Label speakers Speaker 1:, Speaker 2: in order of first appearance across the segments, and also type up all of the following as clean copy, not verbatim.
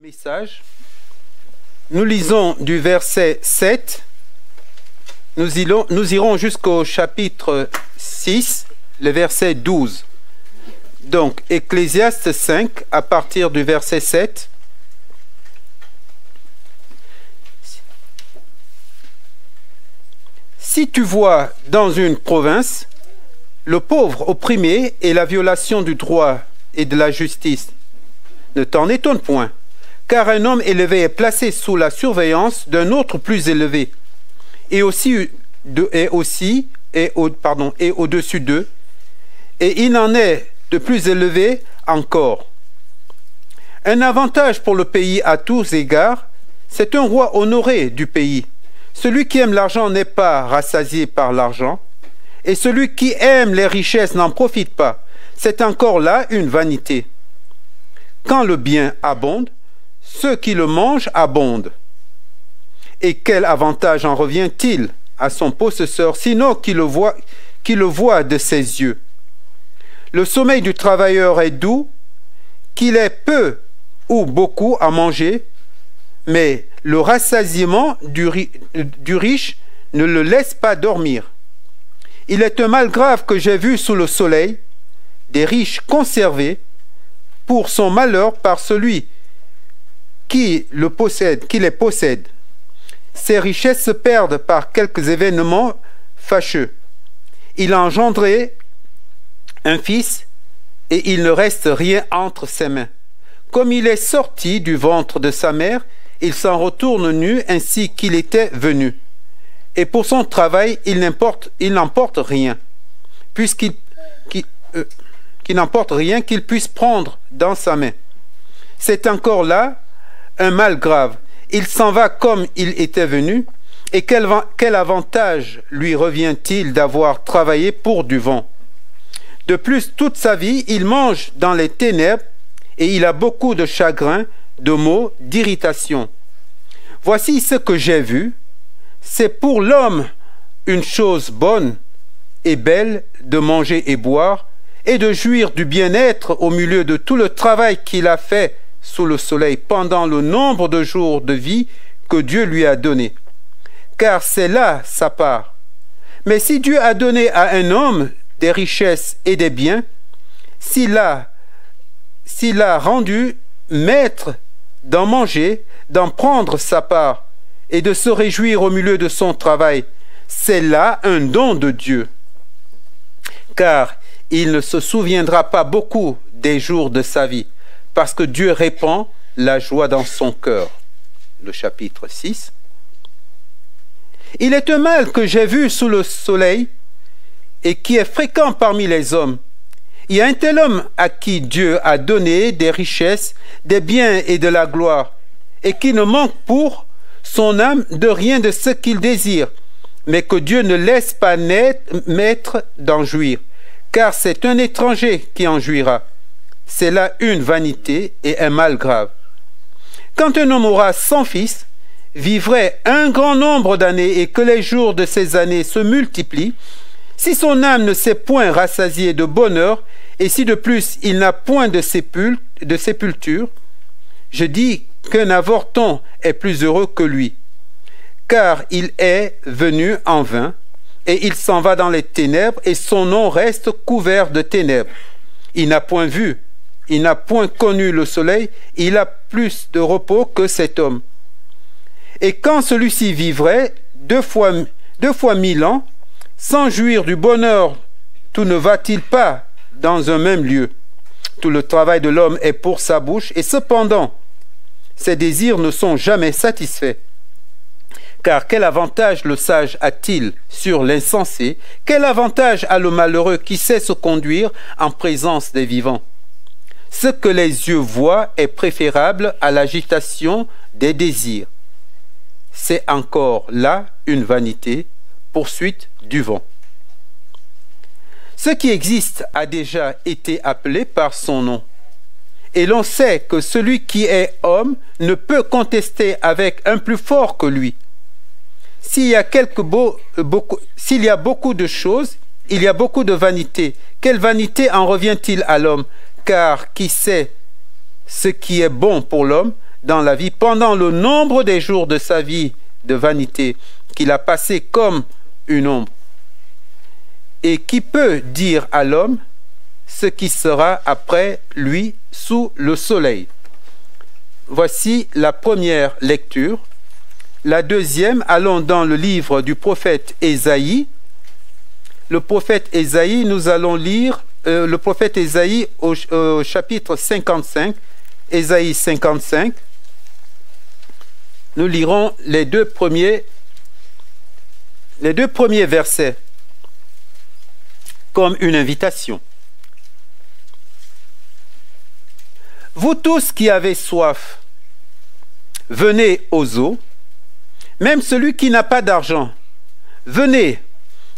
Speaker 1: Message. Nous lisons du verset 7, nous irons jusqu'au chapitre 6, le verset 12. Donc, Ecclésiaste 5, à partir du verset 7. Si tu vois dans une province le pauvre opprimé et la violation du droit et de la justice, ne t'en étonne point. Car un homme élevé est placé sous la surveillance d'un autre plus élevé, et au-dessus d'eux, et il en est de plus élevé encore. Un avantage pour le pays à tous égards, c'est un roi honoré du pays. Celui qui aime l'argent n'est pas rassasié par l'argent, et celui qui aime les richesses n'en profite pas. C'est encore là une vanité. Quand le bien abonde, ceux qui le mangent abondent. Et quel avantage en revient-il à son possesseur, sinon qu'il le voit de ses yeux? Le sommeil du travailleur est doux, qu'il ait peu ou beaucoup à manger, mais le rassasiement du riche ne le laisse pas dormir. Il est un mal grave que j'ai vu sous le soleil, des riches conservés pour son malheur par celui qui les possède. Ces richesses se perdent par quelques événements fâcheux. Il a engendré un fils et il ne reste rien entre ses mains. Comme il est sorti du ventre de sa mère, il s'en retourne nu ainsi qu'il était venu. Et pour son travail, il n'emporte rien, n'emporte rien qu'il puisse prendre dans sa main. C'est encore là un mal grave. Il s'en va comme il était venu, et quel avantage lui revient-il d'avoir travaillé pour du vent? De plus, toute sa vie, il mange dans les ténèbres, et il a beaucoup de chagrin, de maux, d'irritation. Voici ce que j'ai vu. C'est pour l'homme une chose bonne et belle de manger et boire, et de jouir du bien-être au milieu de tout le travail qu'il a fait sous le soleil pendant le nombre de jours de vie que Dieu lui a donné. Car c'est là sa part. Mais si Dieu a donné à un homme des richesses et des biens, s'il l'a rendu maître d'en manger, d'en prendre sa part et de se réjouir au milieu de son travail, c'est là un don de Dieu. Car il ne se souviendra pas beaucoup des jours de sa vie, parce que Dieu répand la joie dans son cœur. Le chapitre 6. Il est un mal que j'ai vu sous le soleil et qui est fréquent parmi les hommes. Il y a un tel homme à qui Dieu a donné des richesses, des biens et de la gloire, et qui ne manque pour son âme de rien de ce qu'il désire, mais que Dieu ne laisse pas maître d'en jouir, car c'est un étranger qui en jouira. C'est là une vanité et un mal grave. Quand un homme aura 100 fils, vivrait un grand nombre d'années et que les jours de ces années se multiplient, si son âme ne s'est point rassasiée de bonheur, et si de plus il n'a point de sépulture, je dis qu'un avorton est plus heureux que lui, car il est venu en vain, et il s'en va dans les ténèbres, et son nom reste couvert de ténèbres. Il n'a point vu, il n'a point connu le soleil, il a plus de repos que cet homme. Et quand celui-ci vivrait deux fois 1000 ans, sans jouir du bonheur, tout ne va-t-il pas dans un même lieu? Tout le travail de l'homme est pour sa bouche, et cependant, ses désirs ne sont jamais satisfaits. Car quel avantage le sage a-t-il sur l'insensé? Quel avantage a le malheureux qui sait se conduire en présence des vivants? Ce que les yeux voient est préférable à l'agitation des désirs. C'est encore là une vanité, poursuite du vent. Ce qui existe a déjà été appelé par son nom. Et l'on sait que celui qui est homme ne peut contester avec un plus fort que lui. S'il y a beaucoup de choses, il y a beaucoup de vanité. Quelle vanité en revient-il à l'homme? Car qui sait ce qui est bon pour l'homme, dans la vie pendant le nombre des jours de sa vie de vanité qu'il a passé comme une ombre. Et qui peut dire à l'homme ce qui sera après lui sous le soleil? Voici la première lecture. La deuxième, allons dans le livre du prophète Ésaïe. Le prophète Ésaïe, nous allons lire le prophète Ésaïe au chapitre 55. Ésaïe 55. Nous lirons les deux premiers versets comme une invitation. Vous tous qui avez soif, venez aux eaux, même celui qui n'a pas d'argent, venez,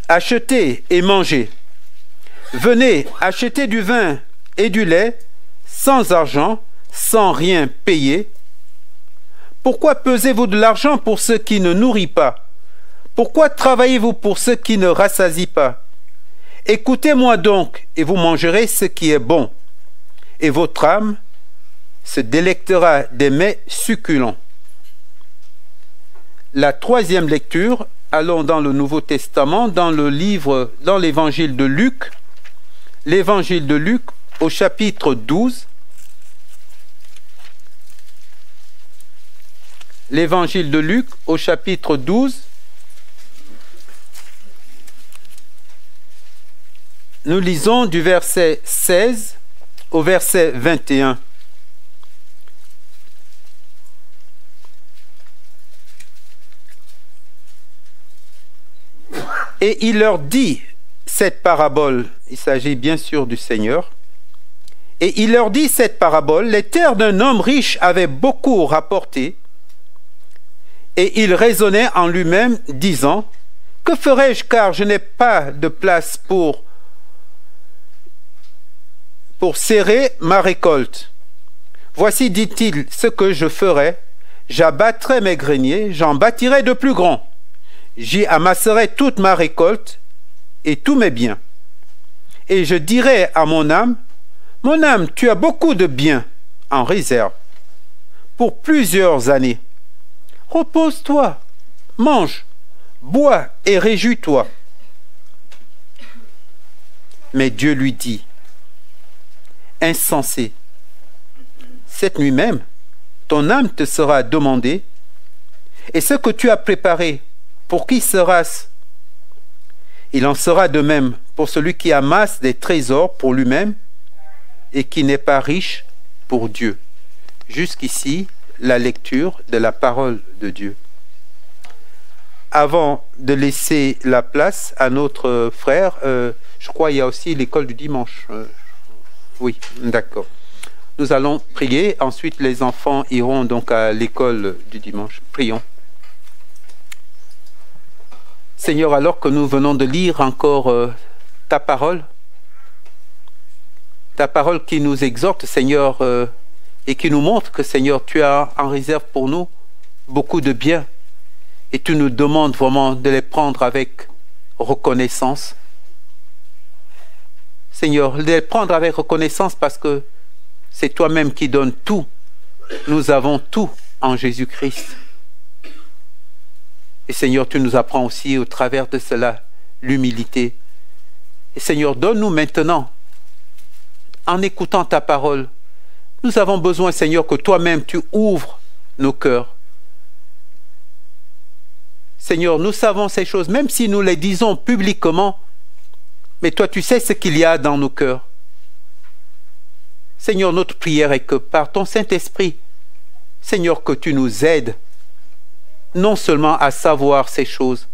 Speaker 1: achetez et mangez. Venez, achetez du vin et du lait, sans argent, sans rien payer. Pourquoi pesez-vous de l'argent pour ce qui ne nourrit pas? Pourquoi travaillez-vous pour ce qui ne rassasie pas? Écoutez-moi donc, et vous mangerez ce qui est bon, et votre âme se délectera des mets succulents. La troisième lecture, allons dans le Nouveau Testament, dans l'évangile de Luc. L'évangile de Luc au chapitre 12. L'évangile de Luc au chapitre 12. Nous lisons du verset 16 au verset 21. Et il leur dit cette parabole, il s'agit bien sûr du Seigneur, et il leur dit cette parabole, les terres d'un homme riche avaient beaucoup rapporté, et il raisonnait en lui-même, disant, que ferai-je car je n'ai pas de place pour serrer ma récolte? Voici, dit-il, ce que je ferai, j'abattrai mes greniers, j'en bâtirai de plus grands. J'y amasserai toute ma récolte et tous mes biens. Et je dirai à mon âme, tu as beaucoup de biens en réserve pour plusieurs années. Repose-toi, mange, bois et réjouis-toi. Mais Dieu lui dit, insensé, cette nuit même, ton âme te sera demandée, et ce que tu as préparé, pour qui sera-ce? Il en sera de même pour celui qui amasse des trésors pour lui-même et qui n'est pas riche pour Dieu. Jusqu'ici, la lecture de la parole de Dieu. Avant de laisser la place à notre frère, je crois qu'il y a aussi l'école du dimanche. Oui, d'accord. Nous allons prier, ensuite les enfants iront donc à l'école du dimanche. Prions. Seigneur, alors que nous venons de lire encore ta parole qui nous exhorte, Seigneur, et qui nous montre que, Seigneur, tu as en réserve pour nous beaucoup de biens, et tu nous demandes vraiment de les prendre avec reconnaissance. Seigneur, de les prendre avec reconnaissance parce que c'est toi-même qui donnes tout. Nous avons tout en Jésus-Christ. Et Seigneur, tu nous apprends aussi au travers de cela l'humilité. Et Seigneur, donne-nous maintenant, en écoutant ta parole, nous avons besoin, Seigneur, que toi-même tu ouvres nos cœurs. Seigneur, nous savons ces choses, même si nous les disons publiquement, mais toi tu sais ce qu'il y a dans nos cœurs. Seigneur, notre prière est que par ton Saint-Esprit, Seigneur, que tu nous aides non seulement à savoir ces choses,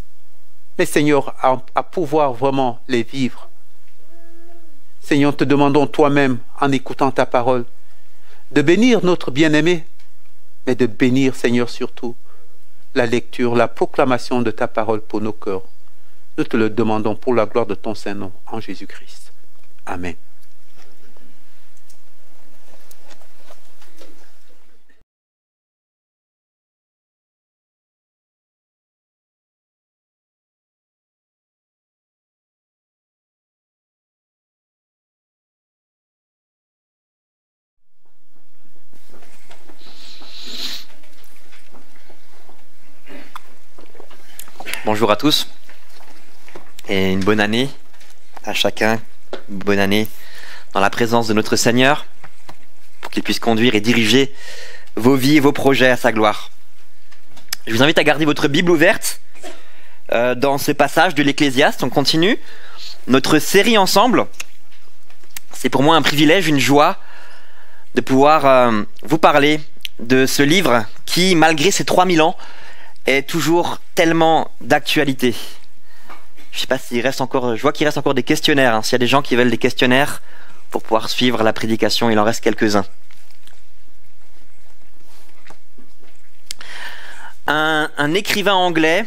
Speaker 1: mais Seigneur, à pouvoir vraiment les vivre. Seigneur, te demandons toi-même, en écoutant ta parole, de bénir notre bien-aimé, mais de bénir, Seigneur, surtout, la lecture, la proclamation de ta parole pour nos cœurs. Nous te le demandons pour la gloire de ton Saint-Nom, en Jésus-Christ. Amen.
Speaker 2: Bonjour à tous et une bonne année à chacun, une bonne année dans la présence de notre Seigneur pour qu'il puisse conduire et diriger vos vies et vos projets à sa gloire. Je vous invite à garder votre Bible ouverte dans ce passage de l'Ecclésiaste. On continue notre série ensemble. C'est pour moi un privilège, une joie de pouvoir vous parler de ce livre qui, malgré ses 3000 ans, est toujours tellement d'actualité. Je sais pas s'il reste encore, je vois qu'il reste encore des questionnaires. S'il y a des gens qui veulent des questionnaires pour pouvoir suivre la prédication, il en reste quelques-uns. Un écrivain anglais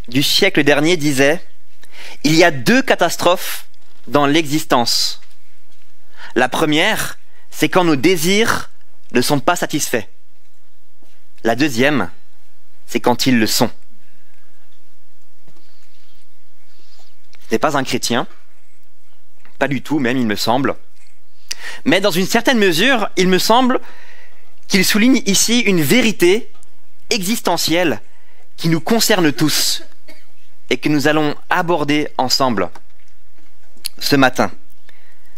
Speaker 2: du siècle dernier disait « Il y a 2 catastrophes dans l'existence. La première, c'est quand nos désirs ne sont pas satisfaits. La deuxième, c'est quand ils le sont. » Ce n'est pas un chrétien, pas du tout même, il me semble. Mais dans une certaine mesure, il me semble qu'il souligne ici une vérité existentielle qui nous concerne tous et que nous allons aborder ensemble ce matin.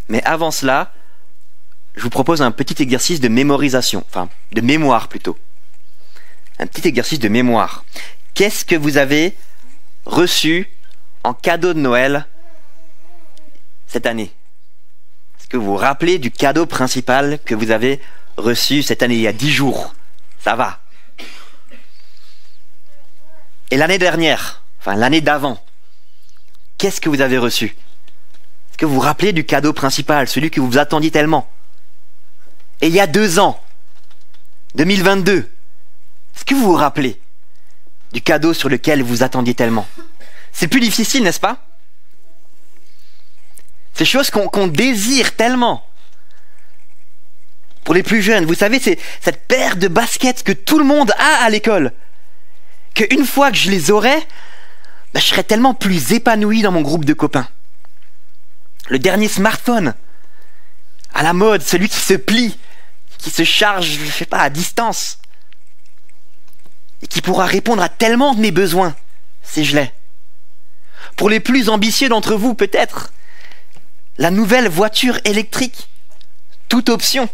Speaker 2: Mais avant cela, je vous propose un petit exercice de mémorisation, enfin de mémoire plutôt. Un petit exercice de mémoire. Qu'est-ce que vous avez reçu en cadeau de Noël cette année? Est-ce que vous vous rappelez du cadeau principal que vous avez reçu cette année, il y a 10 jours? Ça va. Et l'année dernière, enfin l'année d'avant, qu'est-ce que vous avez reçu? Est-ce que vous vous rappelez du cadeau principal, celui que vous attendiez tellement? Et il y a 2 ans, 2022, est-ce que vous vous rappelez du cadeau sur lequel vous attendiez tellement? C'est plus difficile, n'est-ce pas? Ces choses qu'on désire tellement. Pour les plus jeunes, vous savez, c'est cette paire de baskets que tout le monde a à l'école. Qu'une fois que je les aurais, je serais tellement plus épanoui dans mon groupe de copains. Le dernier smartphone, à la mode, celui qui se plie, qui se charge, je sais pas, à distance, et qui pourra répondre à tellement de mes besoins, si je l'ai. Pour les plus ambitieux d'entre vous, peut-être, la nouvelle voiture électrique, toute option.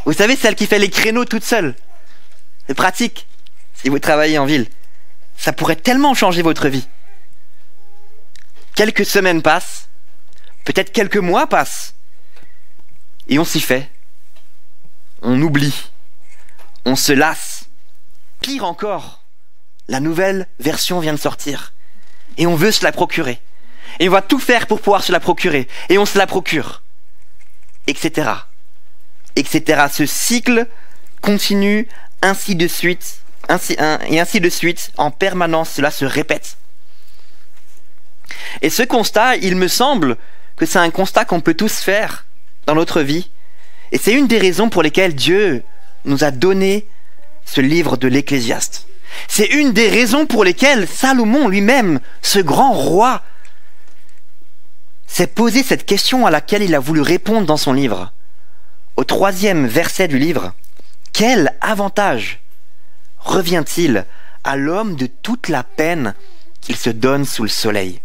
Speaker 2: Vous savez, celle qui fait les créneaux toute seule. C'est pratique. Si vous travaillez en ville, ça pourrait tellement changer votre vie. Quelques semaines passent, peut-être quelques mois passent, et on s'y fait. On oublie, on se lasse. Pire encore, la nouvelle version vient de sortir, et on veut se la procurer. Et on va tout faire pour pouvoir se la procurer, et on se la procure, etc. etc. Ce cycle continue ainsi de suite. Ainsi de suite, en permanence, cela se répète. Et ce constat, il me semble que c'est un constat qu'on peut tous faire dans notre vie. Et c'est une des raisons pour lesquelles Dieu nous a donné ce livre de l'Ecclésiaste. C'est une des raisons pour lesquelles Salomon lui-même, ce grand roi, s'est posé cette question à laquelle il a voulu répondre dans son livre. Au 3e verset du livre, « Quel avantage revient-il à l'homme de toute la peine qu'il se donne sous le soleil ?»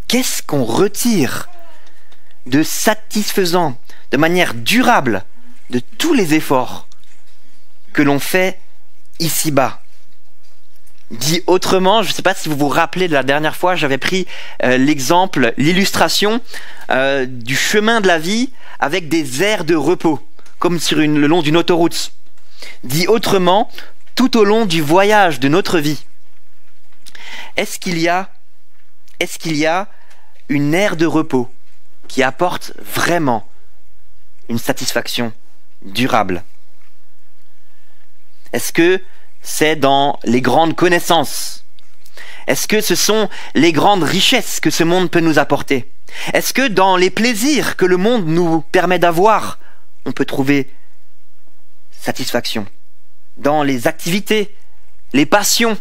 Speaker 2: Qu'est-ce qu'on retire de satisfaisant, de manière durable, de tous les efforts que l'on fait ici-bas? Dit autrement, je ne sais pas si vous vous rappelez de la dernière fois, j'avais pris l'exemple, l'illustration du chemin de la vie avec des aires de repos, comme sur le long d'une autoroute. Dit autrement, tout au long du voyage de notre vie, est-ce qu'il y a une aire de repos qui apporte vraiment une satisfaction durable? Est-ce que c'est dans les grandes connaissances? Est-ce que ce sont les grandes richesses que ce monde peut nous apporter? Est-ce que dans les plaisirs que le monde nous permet d'avoir, on peut trouver satisfaction? Dans les activités, les passions,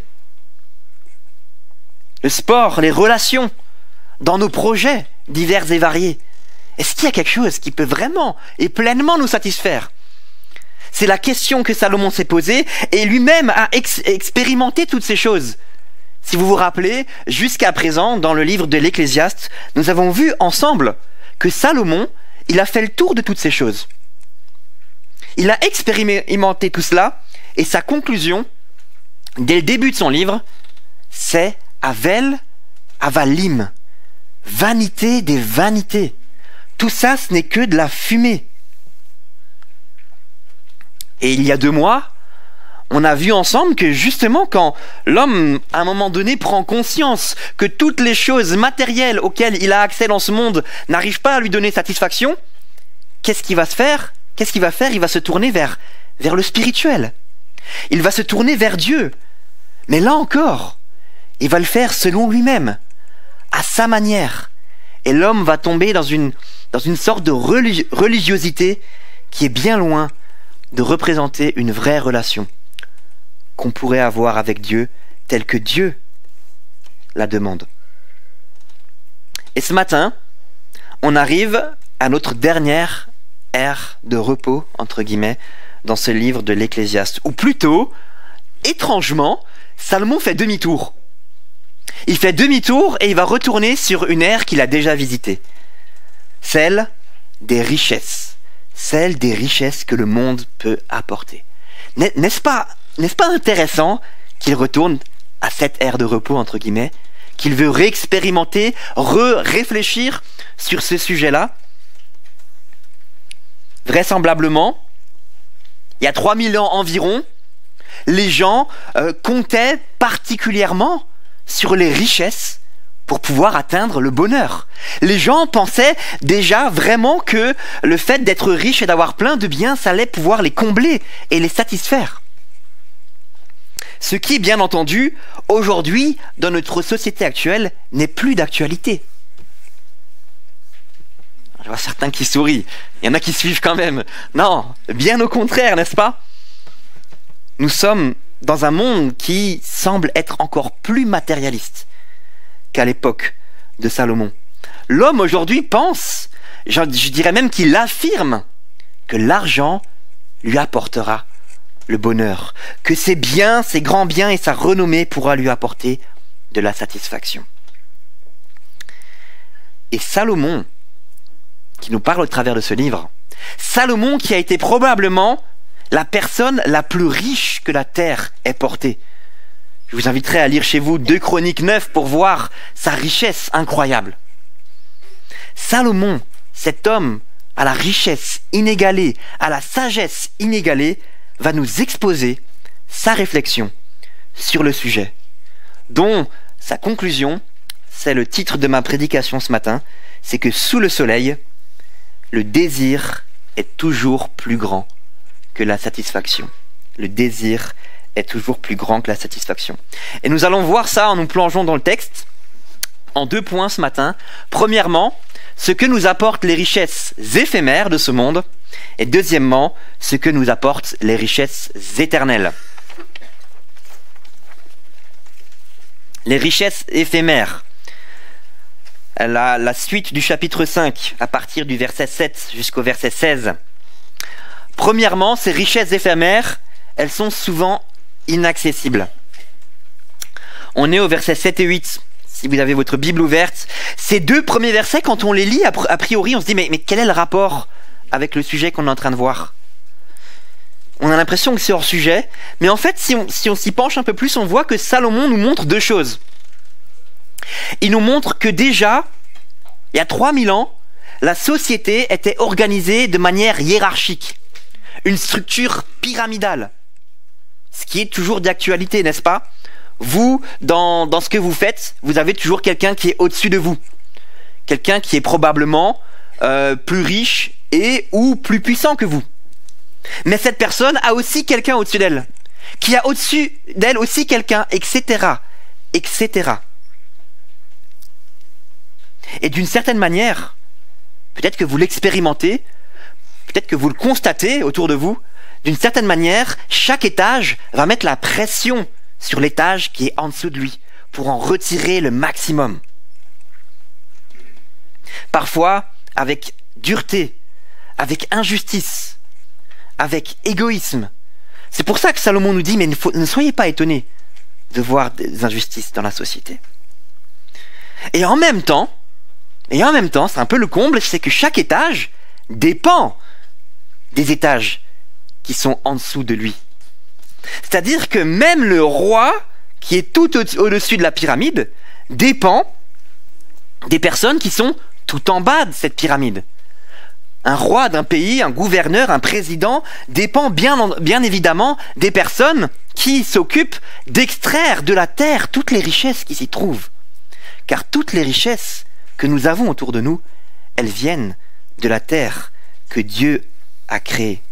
Speaker 2: le sport, les relations, dans nos projets divers et variés, est-ce qu'il y a quelque chose qui peut vraiment et pleinement nous satisfaire? C'est la question que Salomon s'est posée et lui-même a expérimenté toutes ces choses. Si vous vous rappelez, jusqu'à présent, dans le livre de l'Ecclésiaste, nous avons vu ensemble que Salomon, il a fait le tour de toutes ces choses. Il a expérimenté tout cela et sa conclusion, dès le début de son livre, c'est Avel, Avalim, vanité des vanités. Tout ça, ce n'est que de la fumée. Et il y a 2 mois, on a vu ensemble que justement quand l'homme, à un moment donné, prend conscience que toutes les choses matérielles auxquelles il a accès dans ce monde n'arrivent pas à lui donner satisfaction, qu'est-ce qu'il va se faire ? Qu'est-ce qu'il va faire ? Il va se tourner vers le spirituel. Il va se tourner vers Dieu. Mais là encore, il va le faire selon lui-même, à sa manière. Et l'homme va tomber dans une sorte de religiosité qui est bien loin de représenter une vraie relation qu'on pourrait avoir avec Dieu, telle que Dieu la demande. Et ce matin, on arrive à notre dernière ère de repos, entre guillemets, dans ce livre de l'Ecclésiaste. Ou plutôt, étrangement, Salomon fait demi-tour. Il fait demi-tour et il va retourner sur une ère qu'il a déjà visitée. Celle des richesses. Celle des richesses que le monde peut apporter. N'est-ce pas intéressant qu'il retourne à cette ère de repos, entre guillemets, qu'il veut réexpérimenter, réfléchir sur ce sujet-là? Vraisemblablement, il y a 3000 ans environ, les gens comptaient particulièrement sur les richesses pour pouvoir atteindre le bonheur. Les gens pensaient déjà vraiment que le fait d'être riche et d'avoir plein de biens, ça allait pouvoir les combler et les satisfaire. Ce qui, bien entendu, aujourd'hui, dans notre société actuelle, n'est plus d'actualité. Je vois certains qui sourient. Il y en a qui suivent quand même. Non, bien au contraire, n'est-ce pas ? Nous sommes dans un monde qui semble être encore plus matérialiste qu'à l'époque de Salomon. L'homme aujourd'hui pense, je dirais même qu'il affirme, que l'argent lui apportera le bonheur, que ses biens, ses grands biens et sa renommée pourra lui apporter de la satisfaction. Et Salomon, qui nous parle au travers de ce livre, Salomon qui a été probablement la personne la plus riche que la terre ait portée. Je vous inviterai à lire chez vous 2 Chroniques 9 pour voir sa richesse incroyable. Salomon, cet homme à la richesse inégalée, à la sagesse inégalée, va nous exposer sa réflexion sur le sujet, dont sa conclusion, c'est le titre de ma prédication ce matin, c'est que sous le soleil, le désir est toujours plus grand que la satisfaction. Le désir est toujours plus grand que la satisfaction. Et nous allons voir ça en nous plongeant dans le texte, en 2 points ce matin. Premièrement, ce que nous apportent les richesses éphémères de ce monde, et deuxièmement, ce que nous apportent les richesses éternelles. Les richesses éphémères. La suite du chapitre 5, à partir du verset 7 jusqu'au verset 16. Premièrement, ces richesses éphémères, elles sont souvent inaccessibles. On est au verset 7 et 8, si vous avez votre Bible ouverte. Ces 2 premiers versets, quand on les lit, a priori, on se dit, mais quel est le rapport avec le sujet qu'on est en train de voir? On a l'impression que c'est hors sujet, mais en fait, si on s'y penche un peu plus, on voit que Salomon nous montre 2 choses. Il nous montre que déjà, il y a 3000 ans, la société était organisée de manière hiérarchique. Une structure pyramidale. Ce qui est toujours d'actualité, n'est-ce pas? Vous, dans ce que vous faites, vous avez toujours quelqu'un qui est au-dessus de vous. Quelqu'un qui est probablement plus riche et ou plus puissant que vous. Mais cette personne a aussi quelqu'un au-dessus d'elle. Qui a au-dessus d'elle aussi quelqu'un, etc. etc. Et d'une certaine manière, peut-être que vous l'expérimentez, peut-être que vous le constatez autour de vous, d'une certaine manière, chaque étage va mettre la pression sur l'étage qui est en dessous de lui pour en retirer le maximum. Parfois, avec dureté, avec injustice, avec égoïsme. C'est pour ça que Salomon nous dit, mais ne soyez pas étonnés de voir des injustices dans la société. Et en même temps, c'est un peu le comble, c'est que chaque étage dépend des étages qui sont en dessous de lui. C'est-à-dire que même le roi, qui est tout au-dessus de la pyramide, dépend des personnes qui sont tout en bas de cette pyramide. Un roi d'un pays, un gouverneur, un président dépend bien évidemment des personnes qui s'occupent d'extraire de la terre toutes les richesses qui s'y trouvent. Car toutes les richesses que nous avons autour de nous, elles viennent de la terre que Dieu a créée.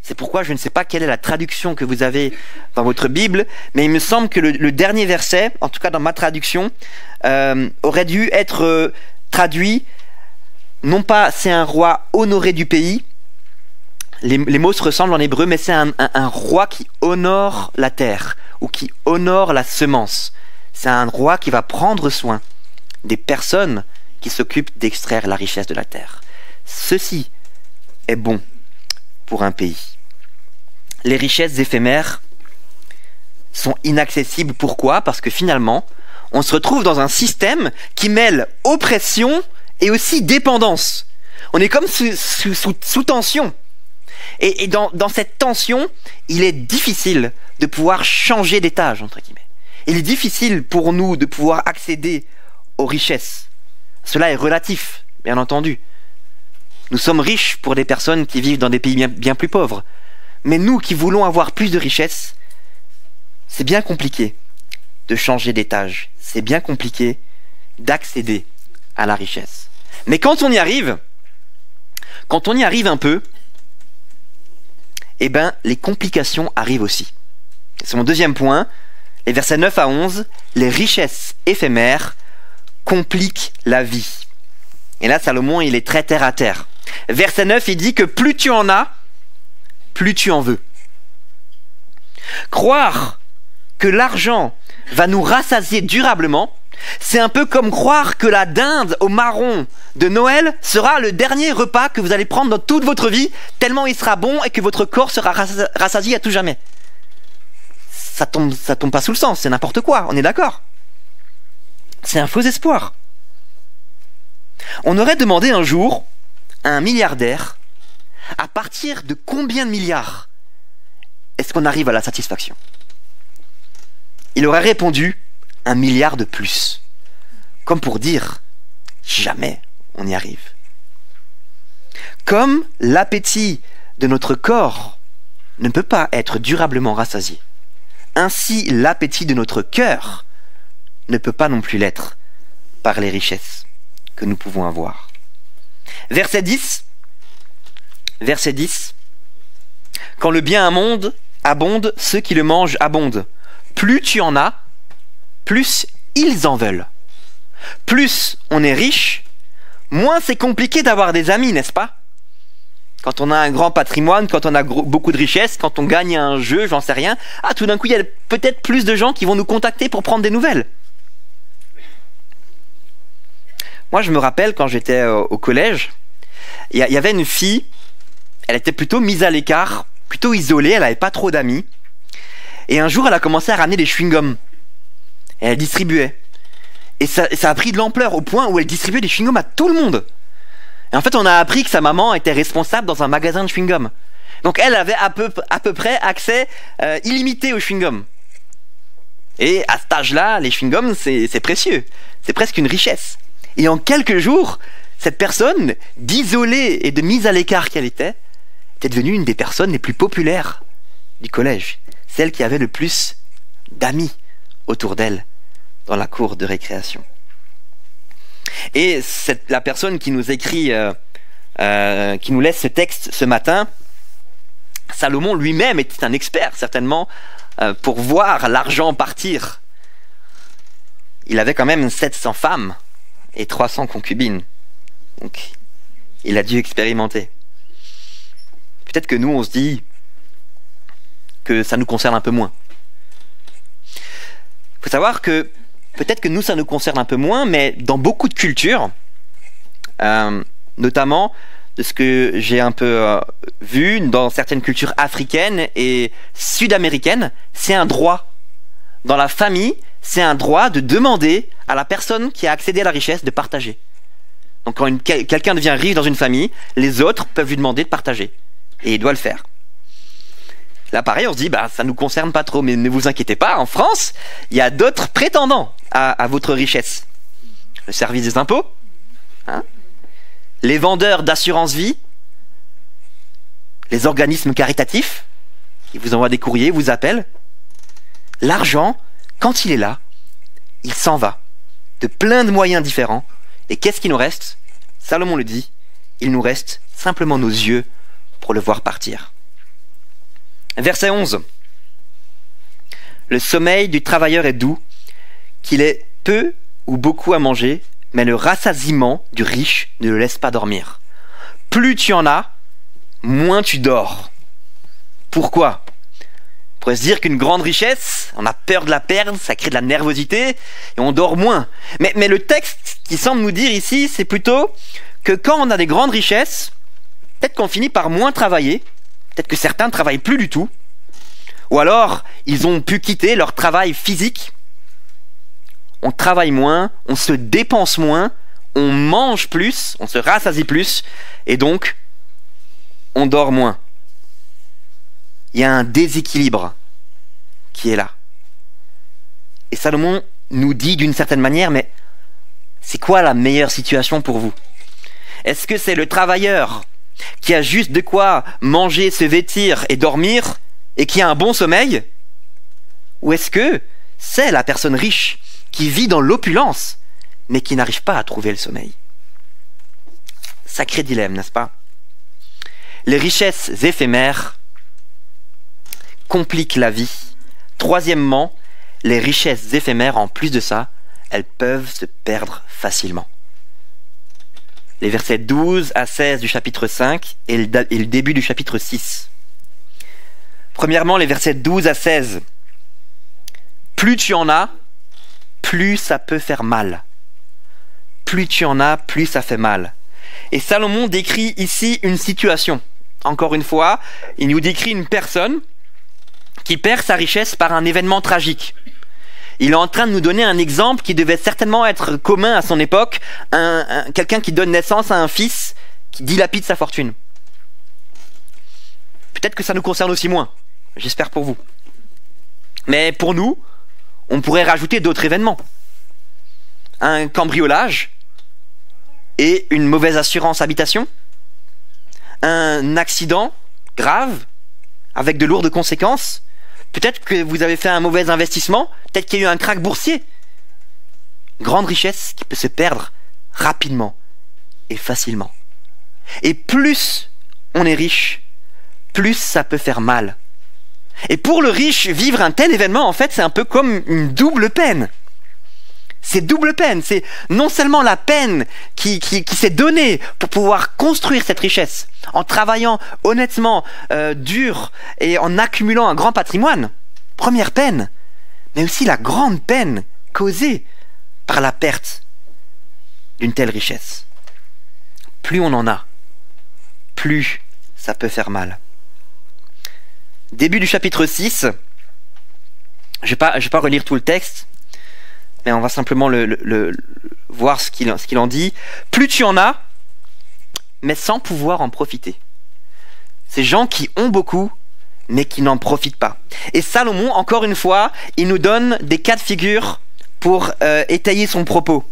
Speaker 2: C'est pourquoi je ne sais pas quelle est la traduction que vous avez dans votre Bible, mais il me semble que le dernier verset, en tout cas dans ma traduction, aurait dû être traduit, non pas c'est un roi honoré du pays, les mots se ressemblent en hébreu, mais c'est un roi qui honore la terre, ou qui honore la semence. C'est un roi qui va prendre soin des personnes qui s'occupent d'extraire la richesse de la terre. Ceci est bon pour un pays. Les richesses éphémères sont inaccessibles. Pourquoi ? Parce que finalement, on se retrouve dans un système qui mêle oppression et aussi dépendance. On est comme sous tension. Et dans cette tension, il est difficile de pouvoir changer d'étage, entre guillemets. Il est difficile pour nous de pouvoir accéder aux richesses. Cela est relatif, bien entendu. Nous sommes riches pour des personnes qui vivent dans des pays bien plus pauvres. Mais nous qui voulons avoir plus de richesses, c'est bien compliqué de changer d'étage. C'est bien compliqué d'accéder à la richesse. Mais quand on y arrive un peu, eh ben, les complications arrivent aussi. C'est mon deuxième point. Les versets 9 à 11, les richesses éphémères compliquent la vie. Et là, Salomon, il est très terre à terre. Verset 9, il dit que plus tu en as, plus tu en veux. Croire que l'argent va nous rassasier durablement, c'est un peu comme croire que la dinde au marron de Noël sera le dernier repas que vous allez prendre dans toute votre vie, tellement il sera bon et que votre corps sera rassasié à tout jamais. Ça tombe pas sous le sens, c'est n'importe quoi, on est d'accord. C'est un faux espoir. On aurait demandé un jour à un milliardaire à partir de combien de milliards est-ce qu'on arrive à la satisfaction ? Il aurait répondu 1 milliard de plus. Comme pour dire, jamais on y arrive. Comme l'appétit de notre corps ne peut pas être durablement rassasié, ainsi l'appétit de notre cœur ne peut pas non plus l'être par les richesses que nous pouvons avoir. Verset 10. Quand le bien abonde, ceux qui le mangent abondent. Plus tu en as, plus ils en veulent. Plus on est riche, moins c'est compliqué d'avoir des amis, n'est-ce pas ? Quand on a un grand patrimoine, quand on a beaucoup de richesses, quand on gagne un jeu, j'en sais rien, tout d'un coup il y a peut-être plus de gens qui vont nous contacter pour prendre des nouvelles. Moi je me rappelle quand j'étais au collège, il y avait une fille, elle était plutôt mise à l'écart, plutôt isolée, elle n'avait pas trop d'amis. Et un jour elle a commencé à ramener des chewing-gums. Et elle distribuait. Et ça a pris de l'ampleur au point où elle distribuait des chewing-gums à tout le monde. Et en fait, on a appris que sa maman était responsable dans un magasin de chewing-gum. Donc elle avait à peu près accès illimité aux chewing-gums. Et à cet âge-là, les chewing-gums, c'est précieux. C'est presque une richesse. Et en quelques jours, cette personne, d'isolée et de mise à l'écart qu'elle était devenue une des personnes les plus populaires du collège. Celle qui avait le plus d'amis autour d'elle dans la cour de récréation. Et la personne qui nous écrit, qui nous laisse ce texte ce matin, Salomon lui-même était un expert certainement pour voir l'argent partir. Il avait quand même 700 femmes et 300 concubines. Donc il a dû expérimenter. Peut-être que nous on se dit que ça nous concerne un peu moins. Il faut savoir que peut-être que nous, ça nous concerne un peu moins, mais dans beaucoup de cultures, notamment de ce que j'ai un peu vu dans certaines cultures africaines et sud-américaines, c'est un droit. Dans la famille, c'est un droit de demander à la personne qui a accédé à la richesse de partager. Donc quand quelqu'un devient riche dans une famille, les autres peuvent lui demander de partager. Et il doit le faire. Là pareil, on se dit, ça ne nous concerne pas trop, mais ne vous inquiétez pas, en France, il y a d'autres prétendants à votre richesse. Le service des impôts, hein, les vendeurs d'assurance vie, les organismes caritatifs, qui vous envoient des courriers, vous appellent. L'argent, quand il est là, il s'en va, de plein de moyens différents. Et qu'est-ce qui nous reste? Salomon le dit, il nous reste simplement nos yeux pour le voir partir. Verset 11. Le sommeil du travailleur est doux, qu'il ait peu ou beaucoup à manger, mais le rassasiement du riche ne le laisse pas dormir. Plus tu en as, moins tu dors. Pourquoi? On pourrait se dire qu'une grande richesse, on a peur de la perdre, ça crée de la nervosité, et on dort moins. Mais le texte qui semble nous dire ici, c'est plutôt que quand on a des grandes richesses, peut-être qu'on finit par moins travailler, peut-être que certains ne travaillent plus du tout, ou alors ils ont pu quitter leur travail physique. On travaille moins, on se dépense moins, on mange plus, on se rassasie plus, et donc on dort moins. Il y a un déséquilibre qui est là. Et Salomon nous dit d'une certaine manière, mais c'est quoi la meilleure situation pour vous? Est-ce que c'est le travailleur qui a juste de quoi manger, se vêtir et dormir et qui a un bon sommeil? Ou est-ce que c'est la personne riche qui vit dans l'opulence mais qui n'arrive pas à trouver le sommeil? Sacré dilemme, n'est-ce pas? Les richesses éphémères compliquent la vie. Troisièmement, les richesses éphémères, en plus de ça, elles peuvent se perdre facilement. Les versets 12 à 16 du chapitre 5 et le début du chapitre 6. Premièrement, les versets 12 à 16. Plus tu en as, plus ça peut faire mal. Plus tu en as, plus ça fait mal. Et Salomon décrit ici une situation. Encore une fois, il nous décrit une personne qui perd sa richesse par un événement tragique. Il est en train de nous donner un exemple qui devait certainement être commun à son époque, quelqu'un qui donne naissance à un fils qui dilapide sa fortune. Peut-être que ça nous concerne aussi moins, j'espère pour vous. Mais pour nous, on pourrait rajouter d'autres événements. Un cambriolage et une mauvaise assurance habitation, un accident grave avec de lourdes conséquences. Peut-être que vous avez fait un mauvais investissement, peut-être qu'il y a eu un krach boursier. Grande richesse qui peut se perdre rapidement et facilement. Et plus on est riche, plus ça peut faire mal. Et pour le riche, vivre un tel événement, en fait, c'est un peu comme une double peine. C'est double peine, c'est non seulement la peine qui s'est donnée pour pouvoir construire cette richesse, en travaillant honnêtement, dur, et en accumulant un grand patrimoine, première peine, mais aussi la grande peine causée par la perte d'une telle richesse. Plus on en a, plus ça peut faire mal. Début du chapitre 6, je vais pas relire tout le texte, mais on va simplement voir ce qu'il en dit. Plus tu en as, mais sans pouvoir en profiter. Ces gens qui ont beaucoup, mais qui n'en profitent pas. Et Salomon, encore une fois, il nous donne des cas de figure pour étayer son propos.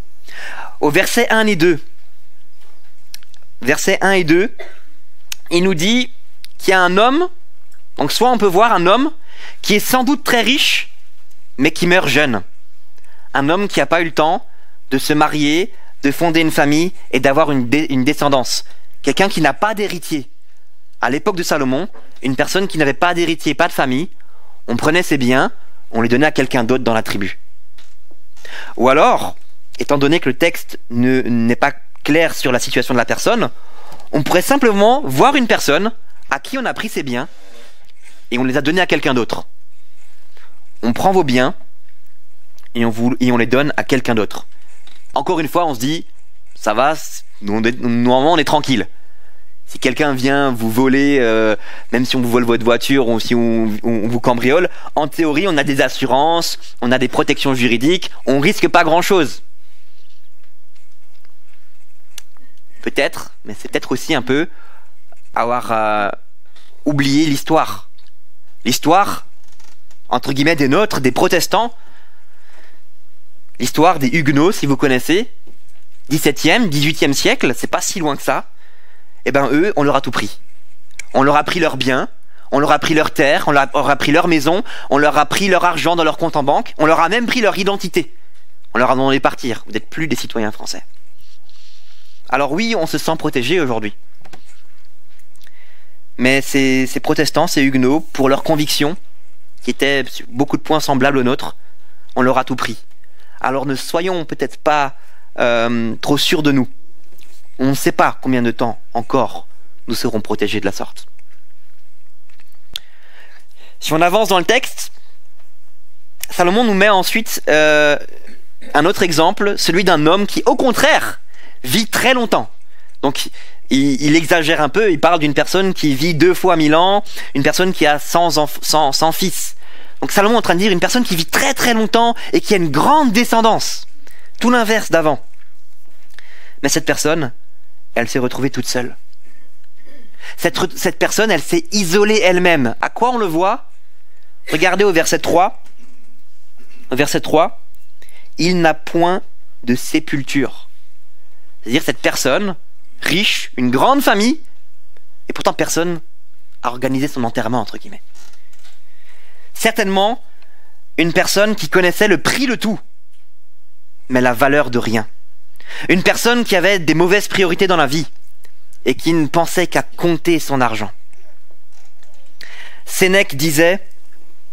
Speaker 2: Au verset 1 et 2, versets 1 et 2, il nous dit qu'il y a un homme, donc soit on peut voir un homme qui est sans doute très riche, mais qui meurt jeune. Un homme qui n'a pas eu le temps de se marier, de fonder une famille et d'avoir une descendance. Quelqu'un qui n'a pas d'héritier. À l'époque de Salomon, une personne qui n'avait pas d'héritier, pas de famille, on prenait ses biens, on les donnait à quelqu'un d'autre dans la tribu. Ou alors, étant donné que le texte n'est pas clair sur la situation de la personne, on pourrait simplement voir une personne à qui on a pris ses biens et on les a donnés à quelqu'un d'autre. On prend vos biens et on les donne à quelqu'un d'autre. Encore une fois, on se dit, ça va, normalement on est tranquille. Si quelqu'un vient vous voler, même si on vous vole votre voiture ou si on vous cambriole, en théorie, on a des assurances, on a des protections juridiques, on risque pas grand-chose. Peut-être, mais c'est peut-être aussi un peu avoir oublié l'histoire. L'histoire, entre guillemets, des nôtres, des protestants. L'histoire des Huguenots, si vous connaissez. 17e, 18e siècle, c'est pas si loin que ça. Eh ben eux, on leur a tout pris. On leur a pris leurs biens, on leur a pris leurs terres, on leur a pris leur maison, on leur a pris leur argent dans leur compte en banque, on leur a même pris leur identité. On leur a demandé de partir. Vous n'êtes plus des citoyens français. Alors oui, on se sent protégé aujourd'hui. Mais ces protestants, ces Huguenots, pour leurs convictions, qui étaient sur beaucoup de points semblables aux nôtres, on leur a tout pris. Alors ne soyons peut-être pas trop sûrs de nous. On ne sait pas combien de temps encore nous serons protégés de la sorte. Si on avance dans le texte, Salomon nous met ensuite un autre exemple, celui d'un homme qui, au contraire, vit très longtemps. Donc, il exagère un peu, il parle d'une personne qui vit 2 fois 1000 ans, une personne qui a 100 fils. Donc Salomon est en train de dire une personne qui vit très très longtemps et qui a une grande descendance. Tout l'inverse d'avant. Mais cette personne, elle s'est retrouvée toute seule. Cette personne, elle s'est isolée elle-même. À quoi on le voit? Regardez au verset 3. Au verset 3, il n'a point de sépulture. C'est-à-dire cette personne, riche, une grande famille, et pourtant personne a organisé son enterrement, entre guillemets. Certainement, une personne qui connaissait le prix de tout, mais la valeur de rien. Une personne qui avait des mauvaises priorités dans la vie et qui ne pensait qu'à compter son argent. Sénèque disait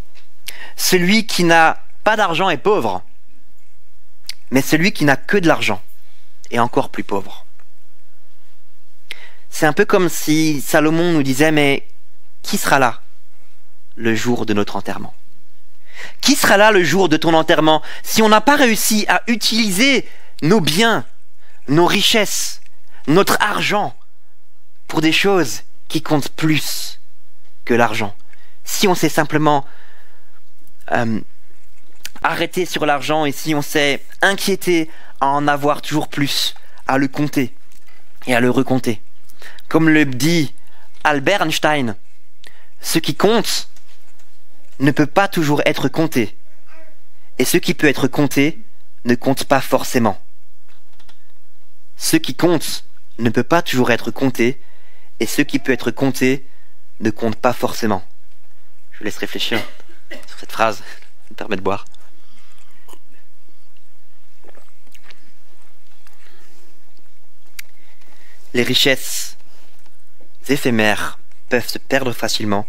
Speaker 2: « Celui qui n'a pas d'argent est pauvre, mais celui qui n'a que de l'argent est encore plus pauvre. » C'est un peu comme si Salomon nous disait « Mais qui sera là le jour de notre enterrement? Qui sera là le jour de ton enterrement si on n'a pas réussi à utiliser nos biens, nos richesses, notre argent pour des choses qui comptent plus que l'argent? Si on s'est simplement arrêté sur l'argent et si on s'est inquiété à en avoir toujours plus, à le compter et à le recompter. Comme le dit Albert Einstein, ce qui compte ne peut pas toujours être compté, et ce qui peut être compté ne compte pas forcément. Ce qui compte ne peut pas toujours être compté, et ce qui peut être compté ne compte pas forcément. Je vous laisse réfléchir sur cette phrase, ça me permet de boire. Les richesses éphémères peuvent se perdre facilement,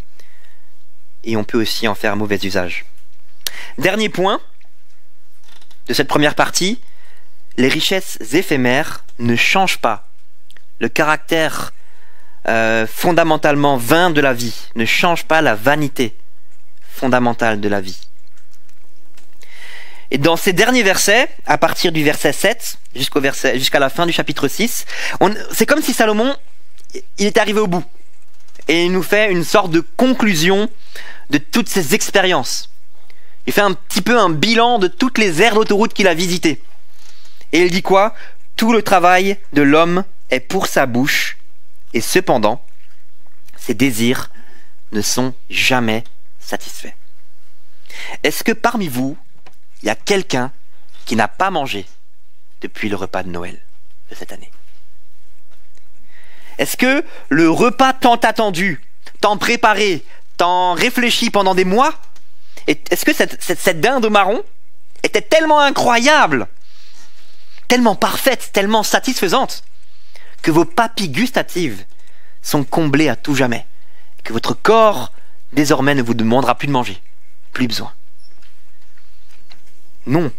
Speaker 2: et on peut aussi en faire un mauvais usage. Dernier point de cette première partie, les richesses éphémères ne changent pas le caractère fondamentalement vain de la vie, ne changent pas la vanité fondamentale de la vie. Et dans ces derniers versets, à partir du verset 7 jusqu'à la fin du chapitre 6, c'est comme si Salomon il est arrivé au bout et il nous fait une sorte de conclusion de toutes ses expériences. Il fait un petit peu un bilan de toutes les aires d'autoroute qu'il a visitées. Et il dit quoi? Tout le travail de l'homme est pour sa bouche, et cependant, ses désirs ne sont jamais satisfaits. Est-ce que parmi vous, il y a quelqu'un qui n'a pas mangé depuis le repas de Noël de cette année? Est-ce que le repas tant attendu, tant préparé, tant réfléchi pendant des mois, est-ce que cette dinde au marron était tellement incroyable, tellement parfaite, tellement satisfaisante, que vos papilles gustatives sont comblées à tout jamais, que votre corps désormais ne vous demandera plus de manger, plus besoin? Non.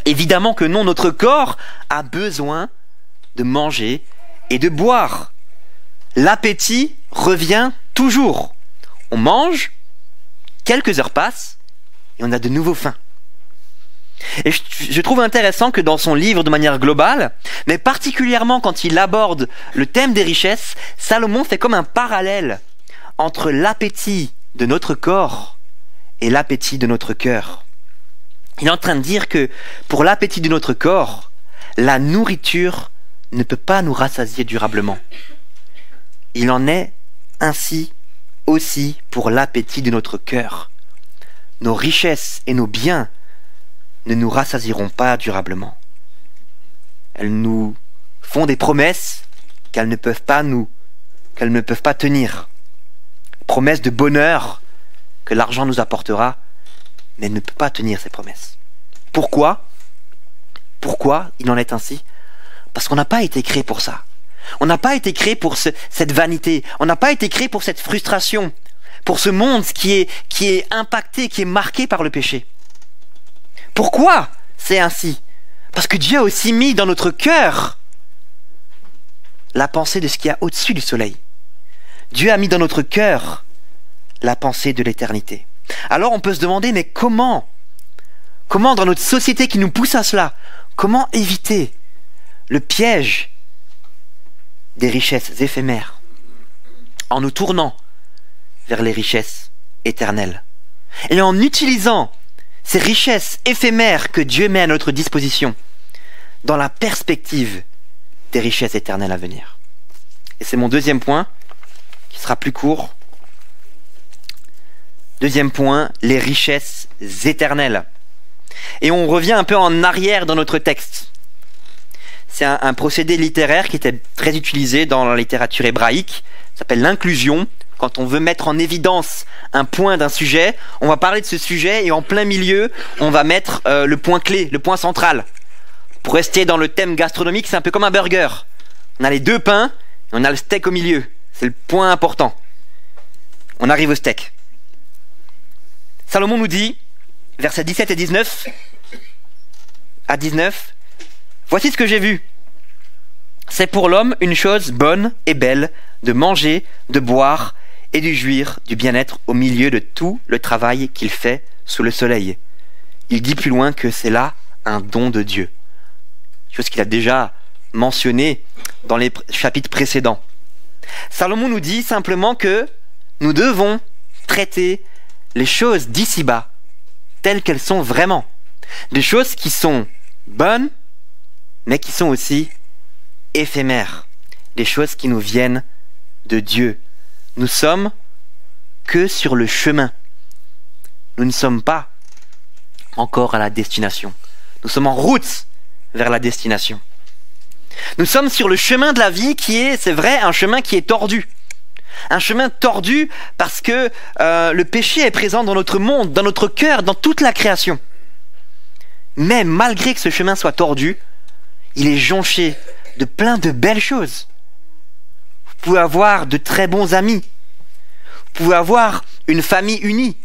Speaker 2: Évidemment que non, notre corps a besoin de manger et de boire. L'appétit revient toujours. On mange, quelques heures passent, et on a de nouveau faim. Et je trouve intéressant que dans son livre de manière globale, mais particulièrement quand il aborde le thème des richesses, Salomon fait comme un parallèle entre l'appétit de notre corps et l'appétit de notre cœur. Il est en train de dire que pour l'appétit de notre corps, la nourriture ne peut pas nous rassasier durablement. Il en est ainsi aussi pour l'appétit de notre cœur. Nos richesses et nos biens ne nous rassasieront pas durablement. Elles nous font des promesses qu'elles ne peuvent pas tenir. Promesses de bonheur que l'argent nous apportera, mais elle ne peut pas tenir ces promesses. Pourquoi il en est ainsi? Parce qu'on n'a pas été créé pour ça. On n'a pas été créé pour cette vanité. On n'a pas été créé pour cette frustration, pour ce monde qui est impacté, qui est marqué par le péché. Pourquoi c'est ainsi? Parce que Dieu a aussi mis dans notre cœur la pensée de ce qu'il y a au-dessus du soleil. Dieu a mis dans notre cœur la pensée de l'éternité. Alors on peut se demander, mais comment dans notre société qui nous pousse à cela, comment éviter le piège des richesses éphémères en nous tournant vers les richesses éternelles et en utilisant ces richesses éphémères que Dieu met à notre disposition dans la perspective des richesses éternelles à venir. Et c'est mon deuxième point, qui sera plus court. Deuxième point, les richesses éternelles. Et on revient un peu en arrière dans notre texte. C'est un procédé littéraire qui était très utilisé dans la littérature hébraïque, ça s'appelle l'inclusion. Quand on veut mettre en évidence un point d'un sujet, on va parler de ce sujet et en plein milieu, on va mettre le point clé, le point central. Pour rester dans le thème gastronomique, c'est un peu comme un burger. On a les deux pains et on a le steak au milieu. C'est le point important. On arrive au steak. Salomon nous dit, versets 17 et 19, à 19, « Voici ce que j'ai vu. C'est pour l'homme une chose bonne et belle de manger, de boire et de jouir du bien-être au milieu de tout le travail qu'il fait sous le soleil. » Il dit plus loin que c'est là un don de Dieu. Chose qu'il a déjà mentionné dans les chapitres précédents. Salomon nous dit simplement que nous devons traiter les choses d'ici-bas telles qu'elles sont vraiment. Des choses qui sont bonnes, mais qui sont aussi éphémères. Des choses qui nous viennent de Dieu. Nous sommes que sur le chemin. Nous ne sommes pas encore à la destination. Nous sommes en route vers la destination. Nous sommes sur le chemin de la vie qui est, c'est vrai, un chemin qui est tordu. Un chemin tordu parce que le péché est présent dans notre monde, dans notre cœur, dans toute la création. Mais malgré que ce chemin soit tordu, il est jonché de plein de belles choses. Vous pouvez avoir de très bons amis. Vous pouvez avoir une famille unie.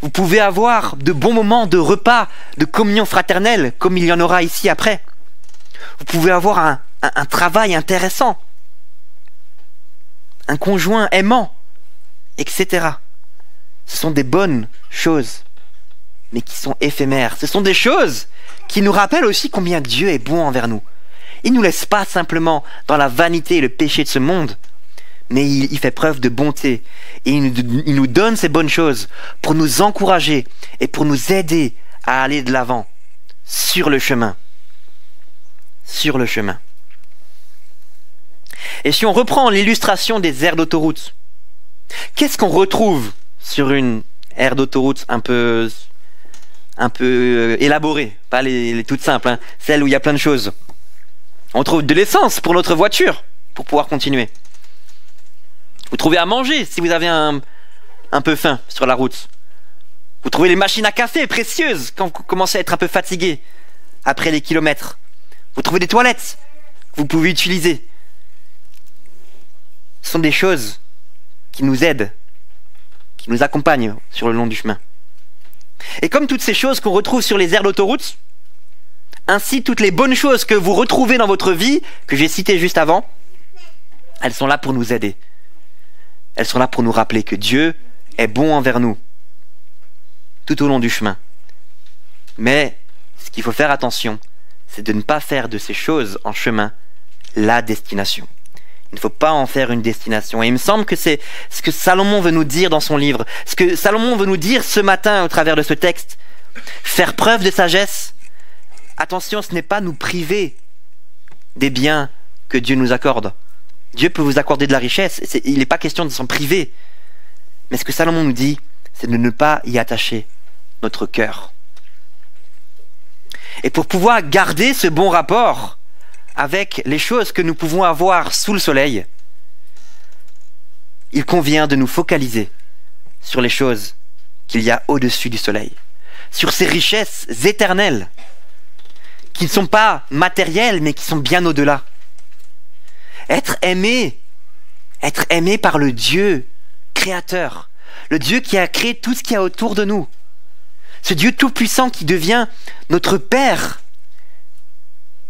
Speaker 2: Vous pouvez avoir de bons moments de repas, de communion fraternelle, comme il y en aura ici après. Vous pouvez avoir un travail intéressant, un conjoint aimant, etc. Ce sont des bonnes choses, mais qui sont éphémères. Ce sont des choses qui nous rappellent aussi combien Dieu est bon envers nous. Il ne nous laisse pas simplement dans la vanité et le péché de ce monde, mais il fait preuve de bonté. Et il nous donne ces bonnes choses pour nous encourager et pour nous aider à aller de l'avant sur le chemin. Sur le chemin. Et si on reprend l'illustration des aires d'autoroute, qu'est-ce qu'on retrouve sur une aire d'autoroute un peu élaborée, pas les toutes simples, hein, celle où il y a plein de choses. On trouve de l'essence pour notre voiture, pour pouvoir continuer. Vous trouvez à manger si vous avez un peu faim sur la route. Vous trouvez les machines à café précieuses quand vous commencez à être un peu fatigué après les kilomètres. Vous trouvez des toilettes que vous pouvez utiliser. Ce sont des choses qui nous aident, qui nous accompagnent sur le long du chemin. Et comme toutes ces choses qu'on retrouve sur les aires d'autoroute, ainsi toutes les bonnes choses que vous retrouvez dans votre vie, que j'ai citées juste avant, elles sont là pour nous aider. Elles sont là pour nous rappeler que Dieu est bon envers nous, tout au long du chemin. Mais ce qu'il faut faire attention, c'est de ne pas faire de ces choses en chemin la destination. Il ne faut pas en faire une destination. Et il me semble que c'est ce que Salomon veut nous dire dans son livre, ce que Salomon veut nous dire ce matin au travers de ce texte. Faire preuve de sagesse, attention, ce n'est pas nous priver des biens que Dieu nous accorde. Dieu peut vous accorder de la richesse, il n'est pas question de s'en priver. Mais ce que Salomon nous dit, c'est de ne pas y attacher notre cœur. Et pour pouvoir garder ce bon rapport avec les choses que nous pouvons avoir sous le soleil, il convient de nous focaliser sur les choses qu'il y a au-dessus du soleil, sur ces richesses éternelles, qui ne sont pas matérielles, mais qui sont bien au-delà. Être aimé par le Dieu créateur, le Dieu qui a créé tout ce qu'il y a autour de nous, ce Dieu tout-puissant qui devient notre Père,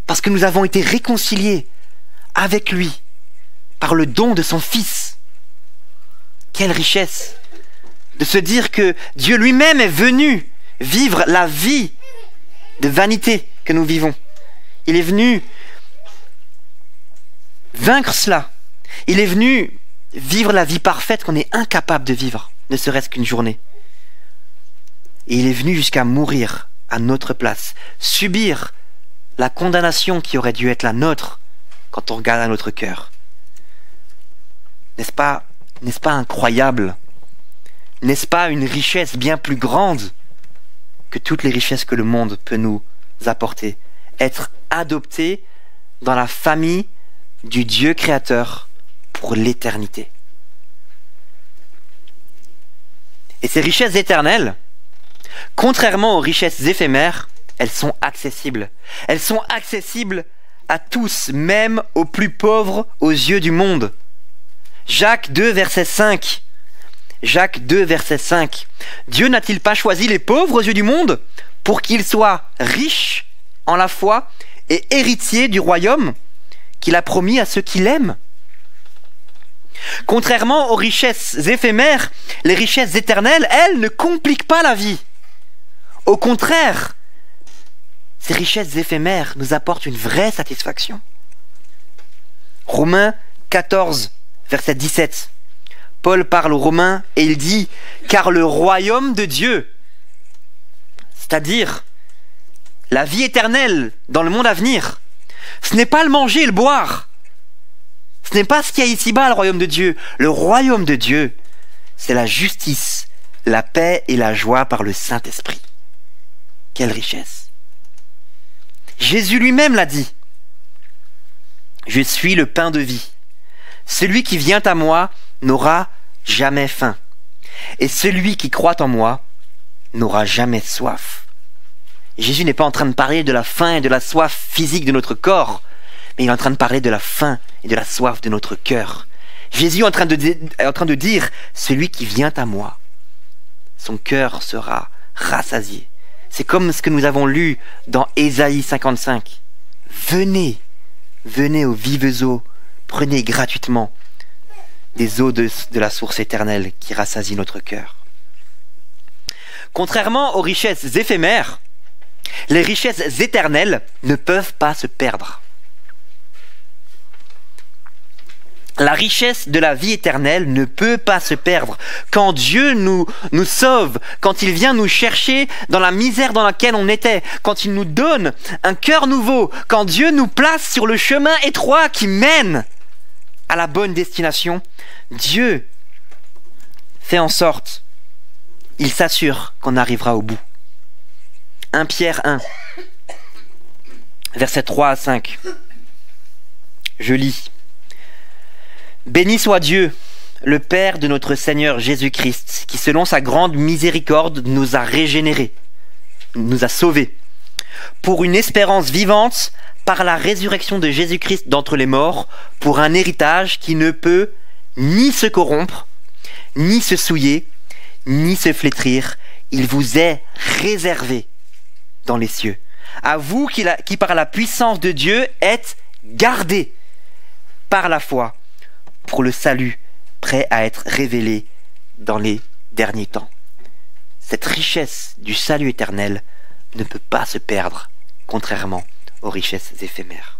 Speaker 2: parce que nous avons été réconciliés avec lui par le don de son Fils. Quelle richesse de se dire que Dieu lui-même est venu vivre la vie de vanité que nous vivons. Il est venu vaincre cela. Il est venu vivre la vie parfaite qu'on est incapable de vivre, ne serait-ce qu'une journée. Et il est venu jusqu'à mourir à notre place, subir la condamnation qui aurait dû être la nôtre quand on regarde à notre cœur. N'est-ce pas incroyable? N'est-ce pas une richesse bien plus grande que toutes les richesses que le monde peut nous apporter? Être adopté dans la famille du Dieu créateur pour l'éternité. Et ces richesses éternelles, contrairement aux richesses éphémères, elles sont accessibles. Elles sont accessibles à tous, même aux plus pauvres aux yeux du monde. Jacques 2, verset 5. Jacques 2, verset 5. Dieu n'a-t-il pas choisi les pauvres aux yeux du monde pour qu'ils soient riches en la foi et héritiers du royaume qu'il a promis à ceux qui l'aiment? Contrairement aux richesses éphémères, les richesses éternelles, elles, ne compliquent pas la vie. Au contraire, ces richesses éphémères nous apportent une vraie satisfaction. Romains 14, verset 17. Paul parle aux Romains et il dit « Car le royaume de Dieu, c'est-à-dire la vie éternelle dans le monde à venir, ce n'est pas le manger et le boire. Ce n'est pas ce qu'il y a ici-bas, le royaume de Dieu. Le royaume de Dieu, c'est la justice, la paix et la joie par le Saint-Esprit. » Quelle richesse! Jésus lui-même l'a dit. « Je suis le pain de vie. Celui qui vient à moi n'aura jamais faim. Et celui qui croit en moi n'aura jamais soif. » Jésus n'est pas en train de parler de la faim et de la soif physique de notre corps, mais il est en train de parler de la faim et de la soif de notre cœur. Jésus est en train de dire, celui qui vient à moi, son cœur sera rassasié. C'est comme ce que nous avons lu dans Ésaïe 55. Venez, venez aux vives eaux, prenez gratuitement des eaux de la source éternelle qui rassasie notre cœur. Contrairement aux richesses éphémères, les richesses éternelles ne peuvent pas se perdre. La richesse de la vie éternelle ne peut pas se perdre. Quand Dieu nous sauve, quand il vient nous chercher dans la misère dans laquelle on était, quand il nous donne un cœur nouveau, quand Dieu nous place sur le chemin étroit qui mène à la bonne destination, Dieu fait en sorte, il s'assure qu'on arrivera au bout. 1 Pierre 1, versets 3 à 5. Je lis. Béni soit Dieu, le Père de notre Seigneur Jésus-Christ, qui selon sa grande miséricorde nous a régénérés, nous a sauvés, pour une espérance vivante par la résurrection de Jésus-Christ d'entre les morts, pour un héritage qui ne peut ni se corrompre, ni se souiller, ni se flétrir. Il vous est réservé dans les cieux. À vous qui par la puissance de Dieu êtes gardés par la foi, pour le salut prêt à être révélé dans les derniers temps. Cette richesse du salut éternel ne peut pas se perdre, contrairement aux richesses éphémères.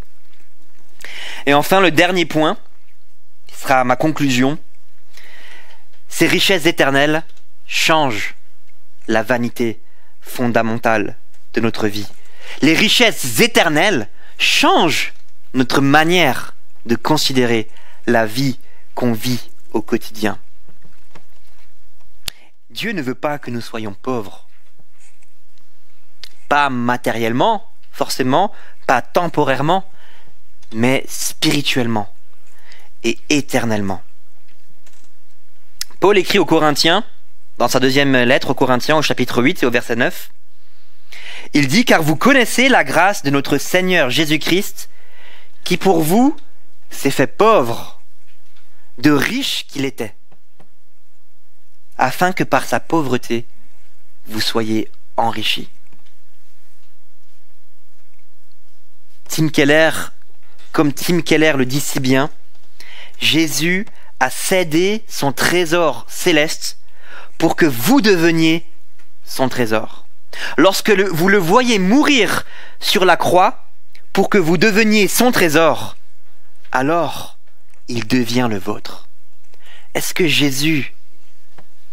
Speaker 2: Et enfin, le dernier point, qui sera ma conclusion, ces richesses éternelles changent la vanité fondamentale de notre vie. Les richesses éternelles changent notre manière de considérer la vie qu'on vit au quotidien. Dieu ne veut pas que nous soyons pauvres. Pas matériellement, forcément, pas temporairement, mais spirituellement et éternellement. Paul écrit aux Corinthiens, dans sa deuxième lettre aux Corinthiens au chapitre 8 et au verset 9, il dit « Car vous connaissez la grâce de notre Seigneur Jésus-Christ, qui pour vous s'est fait pauvre, de riche qu'il était, afin que par sa pauvreté, vous soyez enrichis. » Tim Keller, comme Tim Keller le dit si bien, Jésus a cédé son trésor céleste pour que vous deveniez son trésor. Lorsque vous le voyez mourir sur la croix pour que vous deveniez son trésor, alors il devient le vôtre. Est-ce que Jésus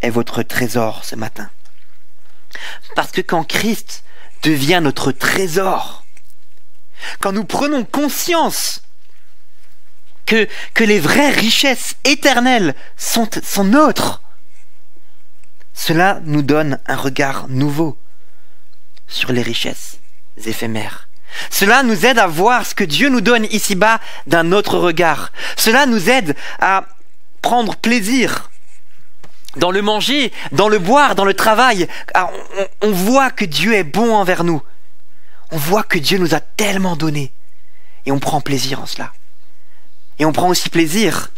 Speaker 2: est votre trésor ce matin? Parce que quand Christ devient notre trésor, quand nous prenons conscience que les vraies richesses éternelles sont nôtres, cela nous donne un regard nouveau sur les richesses éphémères. Cela nous aide à voir ce que Dieu nous donne ici-bas d'un autre regard. Cela nous aide à prendre plaisir dans le manger, dans le boire, dans le travail. On voit que Dieu est bon envers nous. On voit que Dieu nous a tellement donné. Et on prend plaisir en cela. Et on prend aussi plaisir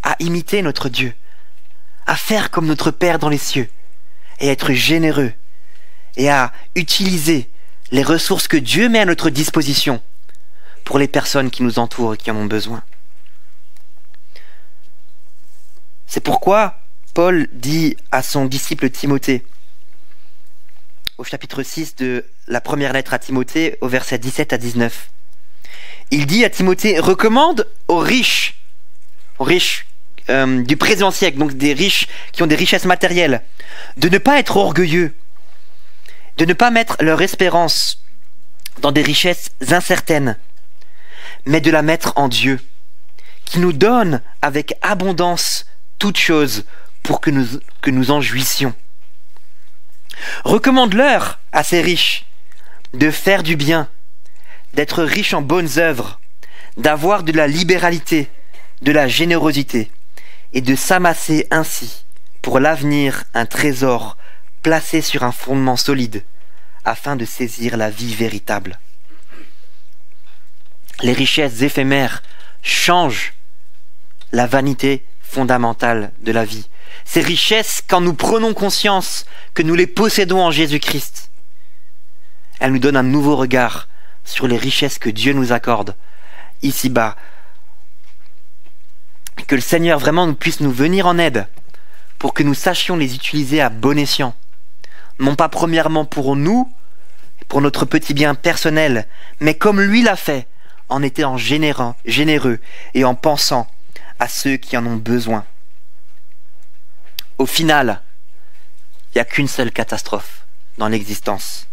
Speaker 2: à imiter notre Dieu, à faire comme notre Père dans les cieux, et être généreux, et à utiliser les ressources que Dieu met à notre disposition pour les personnes qui nous entourent et qui en ont besoin. C'est pourquoi Paul dit à son disciple Timothée, au chapitre 6 de la première lettre à Timothée, au verset 17 à 19, il dit à Timothée, recommande aux riches du présent siècle, donc des riches qui ont des richesses matérielles, de ne pas être orgueilleux, de ne pas mettre leur espérance dans des richesses incertaines, mais de la mettre en Dieu, qui nous donne avec abondance toutes choses pour que nous en jouissions. Recommande-leur à ces riches de faire du bien, d'être riches en bonnes œuvres, d'avoir de la libéralité, de la générosité, et de s'amasser ainsi pour l'avenir un trésor placé sur un fondement solide, afin de saisir la vie véritable. Les richesses éphémères changent la vanité fondamentale de la vie. Ces richesses, quand nous prenons conscience que nous les possédons en Jésus-Christ, elles nous donnent un nouveau regard sur les richesses que Dieu nous accorde ici-bas. Que le Seigneur vraiment puisse nous venir en aide pour que nous sachions les utiliser à bon escient. Non pas premièrement pour nous, pour notre petit bien personnel, mais comme lui l'a fait, en étant généreux et en pensant à ceux qui en ont besoin. Au final, il n'y a qu'une seule catastrophe dans l'existence.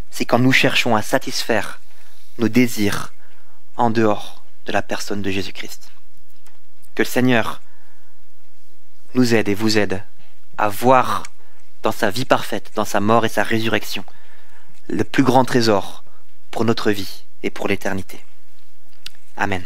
Speaker 2: C'est quand nous cherchons à satisfaire nos désirs en dehors de la personne de Jésus-Christ. Que le Seigneur nous aide et vous aide à voir dans sa vie parfaite, dans sa mort et sa résurrection, le plus grand trésor pour notre vie et pour l'éternité. Amen.